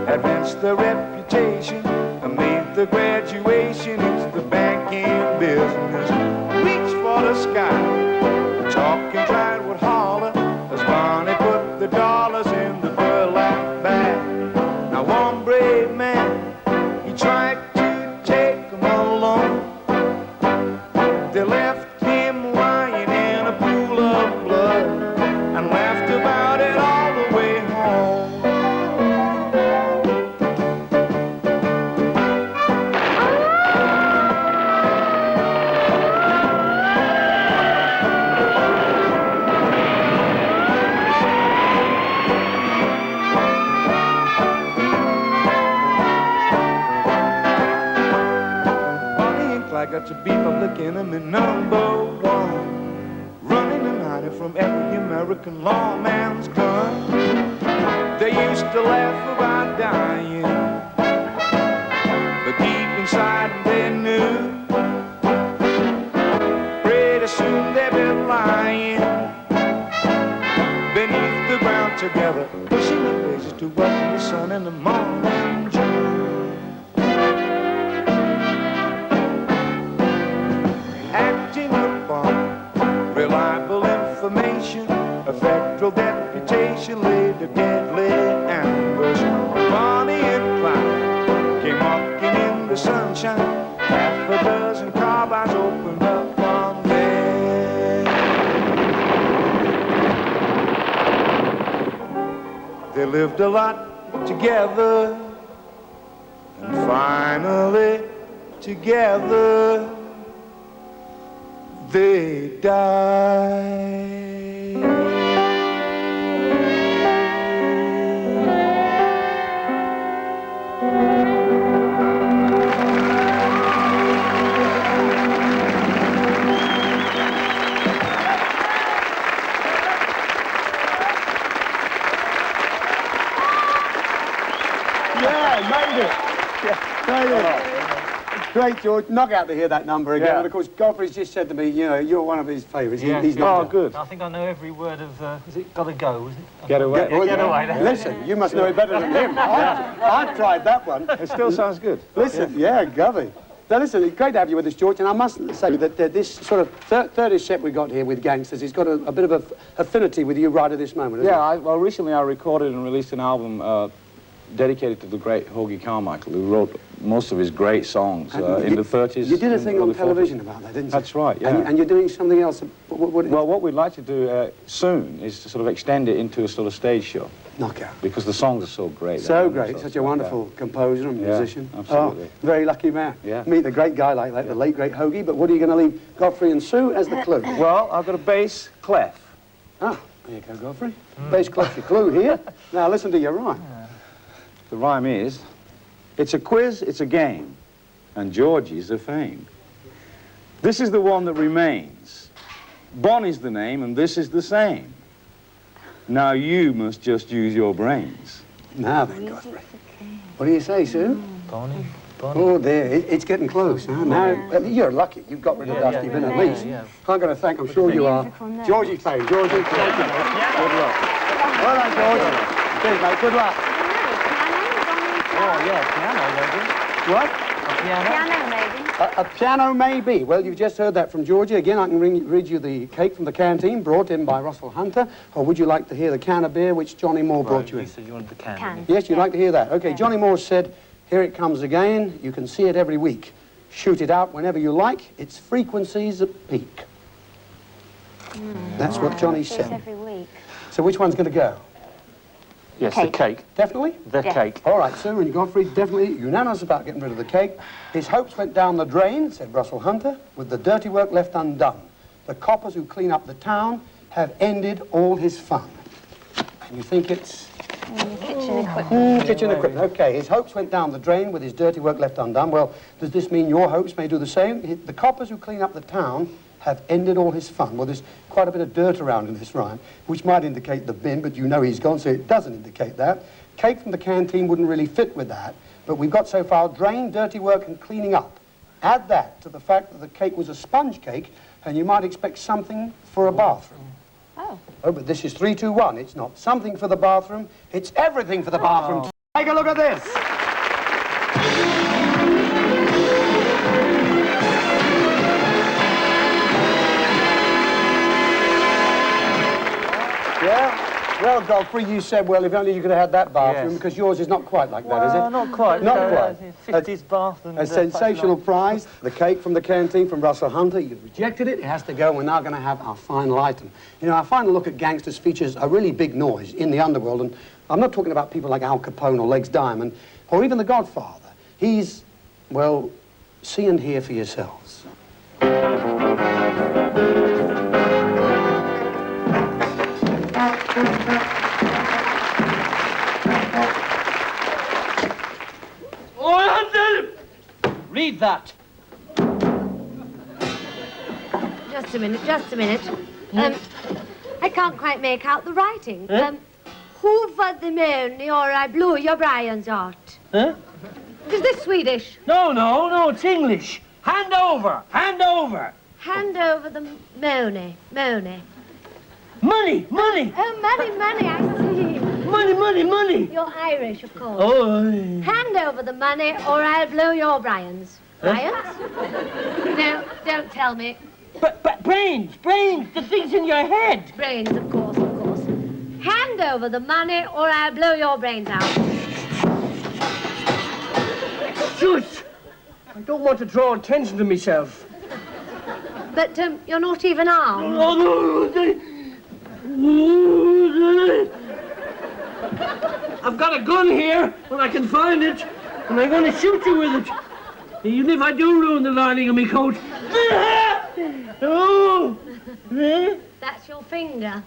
Speaker 16: Advanced the reputation and made the graduation into the banking business. Reached for the sky, talk and Clyde would holler as Bonnie put the dollars in the burlap bag. Now one brave man, he tried to take them along. They left him lying in a pool of blood and laughed about it all the way home. I got to be public enemy number one, running and hiding from every American lawman's gun. They used to laugh about dying, but deep inside they knew pretty soon they'd be lying beneath the ground together, pushing the blazes to welcome the sun in the morning dew. central deputation laid a deadly ambush. Bonnie and Clyde came walking in the sunshine. Half a dozen carbines opened up on them. They lived a lot together, and finally together they died.
Speaker 1: Yeah, made it. Yeah, great, George. Knockout to hear that number again.
Speaker 4: Yeah.
Speaker 1: And of course, Godfrey's just said to me, you know, you're one of his favourites.
Speaker 6: Yeah,
Speaker 1: He's
Speaker 6: yeah.
Speaker 1: not
Speaker 6: Oh,
Speaker 1: done.
Speaker 6: good. I think I know every word of, is it Gotta Go, is it?
Speaker 4: Get Away.
Speaker 6: Get Away.
Speaker 1: Listen, you must know it better than him. I've tried that one.
Speaker 4: It still sounds good.
Speaker 1: Listen, yeah, Govey. Now, listen, it's great to have you with us, George, and I must say that this sort of third set we got here with Gangsters, it's got a bit of a affinity with you right at this moment, isn't it?
Speaker 4: Well, recently I recorded and released an album dedicated to the great Hoagie Carmichael, who wrote most of his great songs in the 30s.
Speaker 1: You did a thing on
Speaker 4: 40s.
Speaker 1: television about that, didn't you?
Speaker 4: That's right, yeah.
Speaker 1: And you're doing something else.
Speaker 4: Well, what we'd like to do soon is to sort of extend it into a sort of stage show.
Speaker 1: Knockout.
Speaker 4: Because the songs are so great.
Speaker 1: So great, such a wonderful composer and musician.
Speaker 4: Absolutely.
Speaker 1: Oh, very lucky man.
Speaker 4: Yeah.
Speaker 1: Meet a great guy like that, the late great Hoagie, but what are you going to leave Godfrey and Sue as the clue?
Speaker 4: Well, I've got a bass clef.
Speaker 1: Ah, there you go, Godfrey. Bass clef's your clue here. Now listen to your rhyme.
Speaker 4: The rhyme is, it's a quiz, it's a game, and Georgie's a fame. This is the one that remains. Bonnie's the name, and this is the same. Now you must just use your brains.
Speaker 1: Now then, Godfrey. What do you say, Sue?
Speaker 6: Bonnie.
Speaker 1: Oh, there, it's getting close. Huh? Now, you're lucky. You've got rid of Dusty Bin at least. I'm going to thank, I'm sure you are. Georgie's playing. Georgie, thank you, mate. Good luck. Well done, George. Cheers, mate. Good luck.
Speaker 6: Oh, yeah, piano, maybe.
Speaker 1: What?
Speaker 6: A piano?
Speaker 7: Piano, maybe.
Speaker 1: A piano, maybe. Well, you've just heard that from Georgie. Again, I can read you the cake from the canteen brought in by Russell Hunter. Or would you like to hear the can of beer which Johnny Moore brought you in?
Speaker 6: You said you wanted the can.
Speaker 1: Yes, you'd like to hear that. Okay, Johnny Moore said, here it comes again. You can see it every week. Shoot it out whenever you like. Its frequency's at peak. That's what Johnny said.
Speaker 7: Every week.
Speaker 1: So which one's going to go?
Speaker 6: Yes, the cake.
Speaker 1: Definitely?
Speaker 6: The cake.
Speaker 1: All right, Sue and Godfrey, definitely unanimous about getting rid of the cake. His hopes went down the drain, said Russell Hunter, with the dirty work left undone. The coppers who clean up the town have ended all his fun. And you think it's...
Speaker 7: Kitchen equipment.
Speaker 1: Kitchen equipment, okay. His hopes went down the drain with his dirty work left undone. Well, does this mean your hopes may do the same? The coppers who clean up the town have ended all his fun. Well, there's quite a bit of dirt around in this rhyme, which might indicate the bin, but you know he's gone, so it doesn't indicate that. Cake from the canteen wouldn't really fit with that, but we've got so far drain, dirty work, and cleaning up. Add that to the fact that the cake was a sponge cake, and you might expect something for a bathroom.
Speaker 7: Oh.
Speaker 1: Oh, but this is 3, 2, 1. It's not something for the bathroom, it's everything for the bathroom. Take a look at this. Yeah? Well, Godfrey, you said, well, if only you could have had that bathroom, because yours is not quite like that, is it?
Speaker 6: Not quite.
Speaker 1: Not quite.
Speaker 6: 50s bath. And,
Speaker 1: a sensational prize, the cake from the canteen from Russell Hunter. You've rejected it. It has to go. We're now going to have our final item. You know, our final look at Gangsters features a really big noise in the underworld, and I'm not talking about people like Al Capone or Legs Diamond, or even The Godfather. He's, well, see and hear for yourselves.
Speaker 9: Read that.
Speaker 17: Just a minute. I can't quite make out the writing. Hoover the money or I blew your Brian's heart.
Speaker 9: Huh?
Speaker 17: Is this Swedish?
Speaker 9: No, it's English. Hand over.
Speaker 17: Hand over the money.
Speaker 9: Money.
Speaker 17: Oh, money, I see.
Speaker 9: Money.
Speaker 17: You're Irish, of course.
Speaker 9: Oh.
Speaker 17: Hand over the money or I'll blow your Brian's. Brian's? No, don't tell me.
Speaker 9: Brains, the things in your head.
Speaker 17: Brains, of course. over the money or I'll blow your brains out.
Speaker 9: Shush! I don't want to draw attention to myself.
Speaker 17: But you're not even armed.
Speaker 9: I've got a gun here when I can find it, and I'm going to shoot you with it. Even if I do ruin the lining of my coat. Oh!
Speaker 17: That's your finger.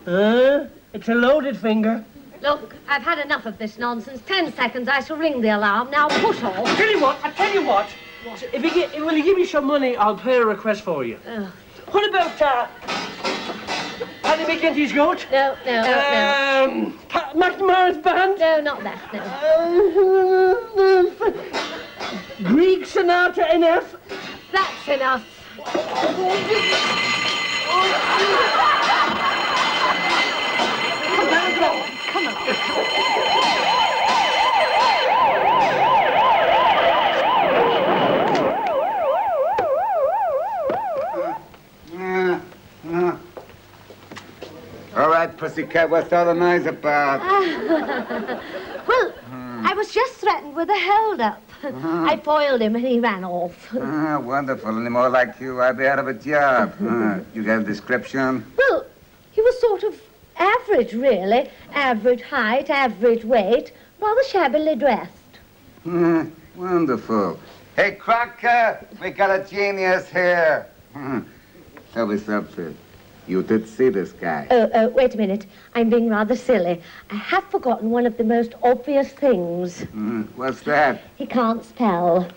Speaker 9: It's a loaded finger.
Speaker 17: Look, I've had enough of this nonsense. 10 seconds, I shall ring the alarm. Now put off.
Speaker 9: I tell you what. If you give me some money, I'll play a request for you. What about Paddy McGinty's goat?
Speaker 17: No.
Speaker 9: McNamara's band?
Speaker 17: No, not that, no.
Speaker 9: Greek Sonata in F?
Speaker 17: That's enough. Come on.
Speaker 12: All right, pussycat, what's all the noise about?
Speaker 17: Well, I was just threatened with a hold-up. I foiled him and he ran off.
Speaker 12: Wonderful. Any more like you, I'd be out of a job. You got a description?
Speaker 17: Well, he was sort of average, really. Average height, average weight, rather shabbily dressed.
Speaker 12: Wonderful. Hey, Crocker, we got a genius here. Tell me something. You did see this guy.
Speaker 17: Oh, wait a minute. I'm being rather silly. I have forgotten one of the most obvious things.
Speaker 12: What's that?
Speaker 17: He can't spell.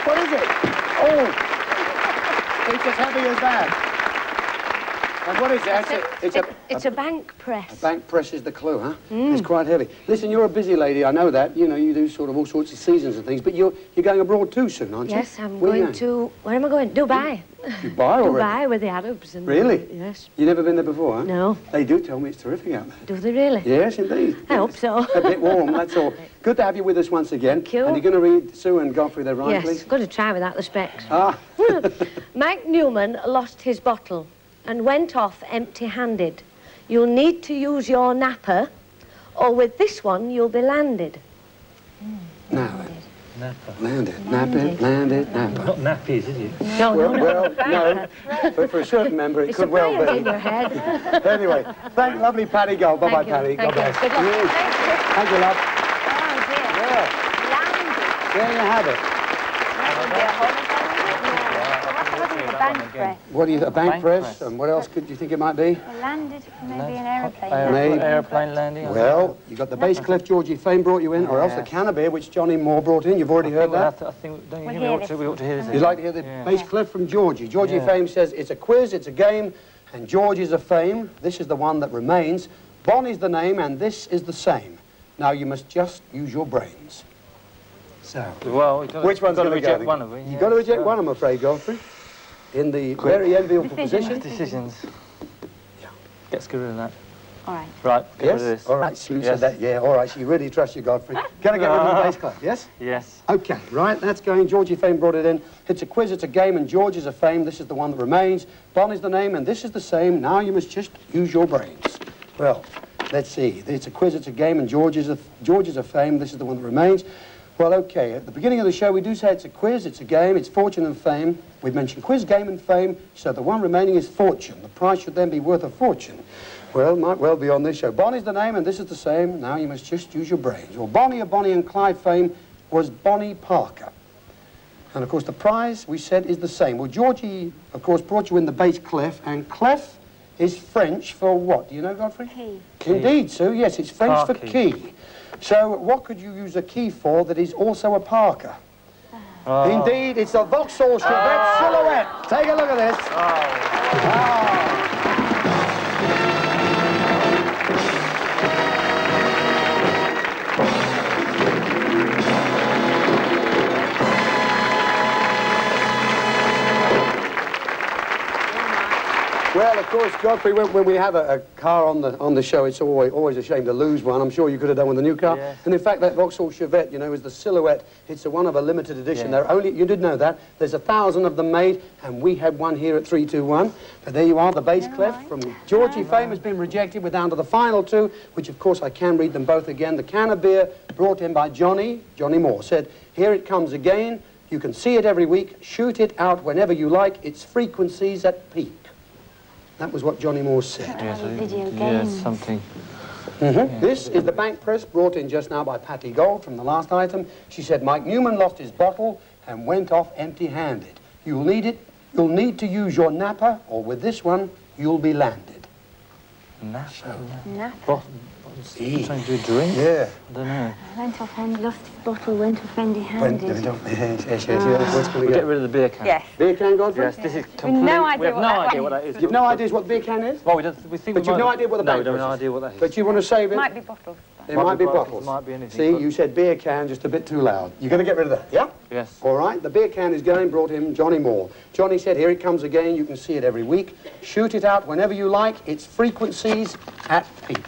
Speaker 1: What is it? Oh, it's as heavy as that. And what is that?
Speaker 17: It's a bank press.
Speaker 1: A bank press is the clue, huh? It's quite heavy. Listen, you're a busy lady, I know that. You know, you do sort of all sorts of seasons and things, but you're going abroad too soon, aren't you?
Speaker 17: Yes, I'm going to... Where am I going? Dubai.
Speaker 1: Dubai already?
Speaker 17: Dubai with the Arabs. And
Speaker 1: Really?
Speaker 17: Yes.
Speaker 1: You've never been there before, huh?
Speaker 17: No.
Speaker 1: They do tell me it's terrific out there.
Speaker 17: Do they really?
Speaker 1: Yes, indeed.
Speaker 17: I hope so.
Speaker 1: A bit warm, that's all. Good to have you with us once again.
Speaker 17: Thank you.
Speaker 1: And you're going to read Sue and Godfrey their rhyme,
Speaker 17: Yes,
Speaker 1: please?
Speaker 17: got to try without the specs.
Speaker 7: Mike Newman lost his bottle and went off empty-handed. You'll need to use your napper, or with this one you'll be landed.
Speaker 1: Now then. Landed, napper.
Speaker 6: Not nappies, is it?
Speaker 17: No,
Speaker 1: Well, no. But for a certain member, it
Speaker 17: It's
Speaker 1: could
Speaker 17: a
Speaker 1: well
Speaker 17: brain
Speaker 1: be.
Speaker 17: in your head.
Speaker 1: Anyway, thank lovely Patti Gold. Bye-bye,
Speaker 17: Thank you.
Speaker 1: Patti.
Speaker 17: Thank
Speaker 1: God
Speaker 17: you.
Speaker 1: bless.
Speaker 17: Good luck.
Speaker 1: Thank you, love.
Speaker 7: Landed.
Speaker 1: There you have it.
Speaker 5: A bank press.
Speaker 1: What do you, a bank
Speaker 6: Bank
Speaker 1: press?
Speaker 6: press.
Speaker 1: And what else could you think it might be?
Speaker 5: Landed, maybe an aeroplane.
Speaker 1: Maybe.
Speaker 6: Aeroplane landing.
Speaker 1: Well, you got the bass clef Georgie Fame brought you in, or else the cannabier, which Johnny Moore brought in. You've already heard that.
Speaker 6: I think, don't you
Speaker 5: We'll
Speaker 6: think
Speaker 5: hear
Speaker 6: we ought to hear this?
Speaker 1: You'd like to hear the bass clef from Georgie. Georgie Fame says it's a quiz, it's a game, and George is a fame. This is the one that remains. Bonnie's the name, and this is the same. Now you must just use your brains. So,
Speaker 6: Well,
Speaker 1: which one's going to
Speaker 6: reject
Speaker 1: go?
Speaker 6: one of them?
Speaker 1: You've got to reject one, I'm afraid, Godfrey. In the very enviable position.
Speaker 6: Decisions. Let's get rid of that.
Speaker 5: All right.
Speaker 6: Right, get rid of
Speaker 1: Yes?
Speaker 6: this.
Speaker 1: All right, Sue said that. Yeah, all right, she really trusts you, Godfrey. Can I get rid of the bass clef, yes?
Speaker 6: Yes.
Speaker 1: Okay, right, that's going. Georgie Fame brought it in. It's a quiz, it's a game, and George is a fame. This is the one that remains. Bonnie's the name, and this is the same. Now you must just use your brains. Well, let's see. It's a quiz, it's a game, and George is a fame. This is the one that remains. Well, okay, at the beginning of the show, we do say it's a quiz, it's a game, it's fortune and fame. We've mentioned quiz, game, and fame, so the one remaining is fortune. The prize should then be worth a fortune. Well, might well be on this show. Bonnie's the name, and this is the same. Now you must just use your brains. Well, Bonnie of Bonnie and Clyde fame was Bonnie Parker. And, of course, the prize, we said, is the same. Well, Georgie, of course, brought you in the bass clef, and clef is French for what? Do you know, Godfrey?
Speaker 5: Key.
Speaker 1: Indeed, Sue, yes, it's French
Speaker 6: Car
Speaker 1: for
Speaker 6: key.
Speaker 1: key. So, what could you use a key for that is also a Parker? Indeed, it's a Vauxhall Chevette Silhouette. Take a look at this. Well, of course, Godfrey, when we have a car on the show, it's always a shame to lose one. I'm sure you could have done with a new car.
Speaker 6: Yes.
Speaker 1: And in fact, that Vauxhall Chevette, you know, is the silhouette. It's one of a limited edition.
Speaker 6: Yeah.
Speaker 1: There only, you did know that. There's 1,000 of them made, and we had one here at 321. But there you are, the bass clef from Georgie fame has been rejected. We're down to the final two, which of course I can read them both again. The can of beer brought in by Johnny Moore said, "Here it comes again. You can see it every week. Shoot it out whenever you like. Its frequencies at peak." That was what Johnny Moore said.
Speaker 6: Yes,
Speaker 17: video
Speaker 6: yes, something.
Speaker 1: This is the bank press brought in just now by Patti Gold from the last item. She said, "Mike Newman lost his bottle and went off empty-handed. You'll need to use your napper, or with this one, you'll be landed."
Speaker 6: Napper?
Speaker 17: Napper?
Speaker 6: Trying to do a drink?
Speaker 1: Yeah.
Speaker 6: I don't know.
Speaker 17: Went off and lost his bottle, went off empty-handed.
Speaker 1: Yes. What's going to
Speaker 6: Get rid of the beer can.
Speaker 17: Yes.
Speaker 1: Beer can, Godfrey?
Speaker 6: Yes, this is
Speaker 17: We've
Speaker 6: complete.
Speaker 17: no idea
Speaker 6: we have
Speaker 17: what
Speaker 6: no
Speaker 17: that
Speaker 6: idea
Speaker 17: one
Speaker 6: what that is.
Speaker 1: You've no idea what the beer can is?
Speaker 6: Well, we think
Speaker 1: But you've no idea what the bank
Speaker 6: we have
Speaker 1: press
Speaker 6: no
Speaker 1: is?
Speaker 6: idea what that is.
Speaker 1: But you want to save it?
Speaker 17: Might be bottles.
Speaker 1: It might be bottles.
Speaker 6: It might be anything.
Speaker 1: See, you said beer can just a bit too loud. You're going to get rid of that, yeah?
Speaker 6: Yes.
Speaker 1: All right, the beer can is going, brought him Johnny Moore. Johnny said, "Here it comes again. You can see it every week. Shoot it out whenever you like. Its frequencies at peak."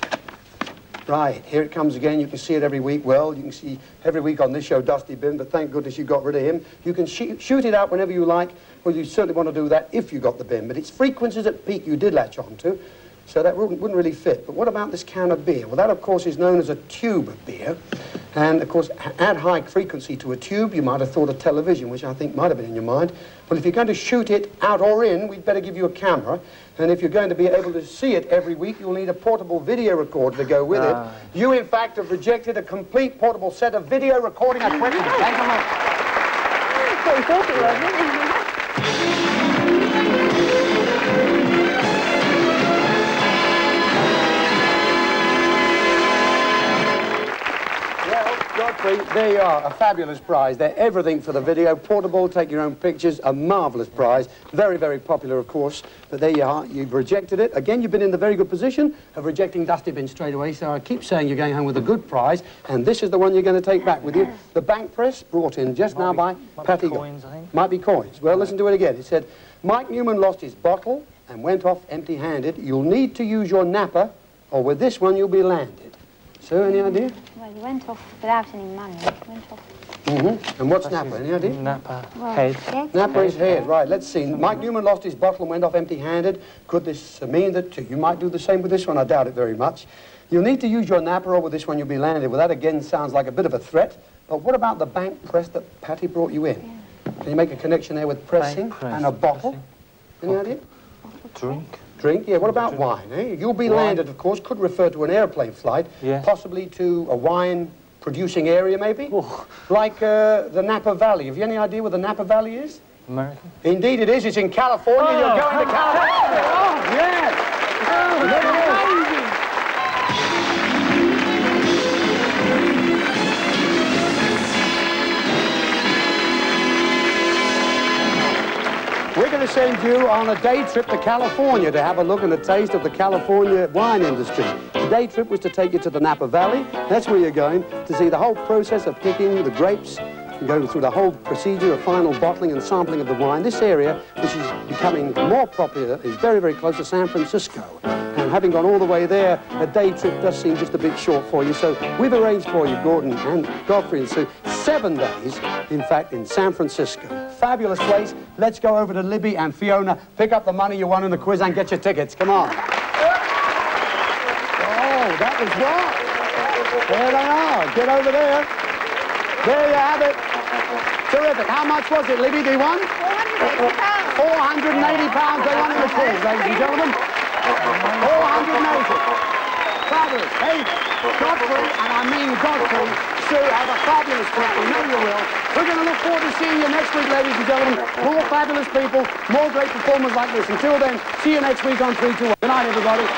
Speaker 1: Right, here it comes again. You can see it every week. Well, you can see every week on this show Dusty Bin, but thank goodness you got rid of him. You can shoot it out whenever you like. Well, you certainly want to do that if you got the bin, but its frequencies at peak you did latch on to, so that wouldn't really fit. But what about this can of beer? Well, that, of course, is known as a tube of beer. And, of course, add high frequency to a tube, you might have thought of television, which I think might have been in your mind. Well, if you're going to shoot it out or in, we'd better give you a camera. And if you're going to be able to see it every week, you'll need a portable video recorder to go with it. You, in fact, have rejected a complete portable set of video recording equipment. Take a look.
Speaker 17: That's what we thought it was, isn't it?
Speaker 1: Godfrey, there you are, a fabulous prize. They're everything for the video, portable, take your own pictures, a marvellous prize. Very, very popular, of course, but there you are, you've rejected it. Again, you've been in the very good position of rejecting Dusty Bin straight away, so I keep saying you're going home with a good prize, and this is the one you're going to take back with you. The bank press, brought in just now by Patti Gold.
Speaker 6: Coins, I think.
Speaker 1: Might be coins. Well, listen to it again. It said, "Mike Newman lost his bottle and went off empty-handed. You'll need to use your napper, or with this one you'll be landed." So, any idea?
Speaker 17: Well, he went off without any money. He went off.
Speaker 1: And what's napper? Any idea?
Speaker 6: Napper.
Speaker 17: Well,
Speaker 6: Head.
Speaker 1: Napper is head, right. Let's see. Mike Newman lost his bottle and went off empty-handed. Could this mean that you might do the same with this one? I doubt it very much. You'll need to use your napper, or with this one you'll be landed. Well, that again sounds like a bit of a threat. But what about the bank press that Patti brought you in? Yeah. Can you make a connection there with pressing and a bottle? Any idea?
Speaker 6: Drink.
Speaker 1: Drink, yeah. What about wine, eh? You'll be landed, of course, could refer to an airplane flight, possibly to a wine-producing area, maybe? Like the Napa Valley. Have you any idea where the Napa Valley is?
Speaker 6: America.
Speaker 1: Indeed it is. It's in California. You're going to California. Oh, yes. We're going to send you on a day trip to California to have a look and a taste of the California wine industry. The day trip was to take you to the Napa Valley. That's where you're going to see the whole process of picking the grapes and go through the whole procedure of final bottling and sampling of the wine. This area, which is becoming more popular, is very, very close to San Francisco. And having gone all the way there, a day trip does seem just a bit short for you. So we've arranged for you, Gordon and Godfrey and Sue, 7 days, in fact, in San Francisco. Fabulous place. Let's go over to Libby and Fiona, pick up the money you won in the quiz and get your tickets. Come on. Oh, that was right. There they are. Get over there. There you have it. Terrific. How much was it, Libby? They won? £480. £480 they won in the quiz, ladies and gentlemen. 480. Fabulous. Hey, Godfrey, and I mean Godfrey, Sue, have a fabulous trip. We know you will. We're going to look forward to seeing you next week, ladies and gentlemen. More fabulous people, more great performers like this. Until then, see you next week on 321. Good night, everybody.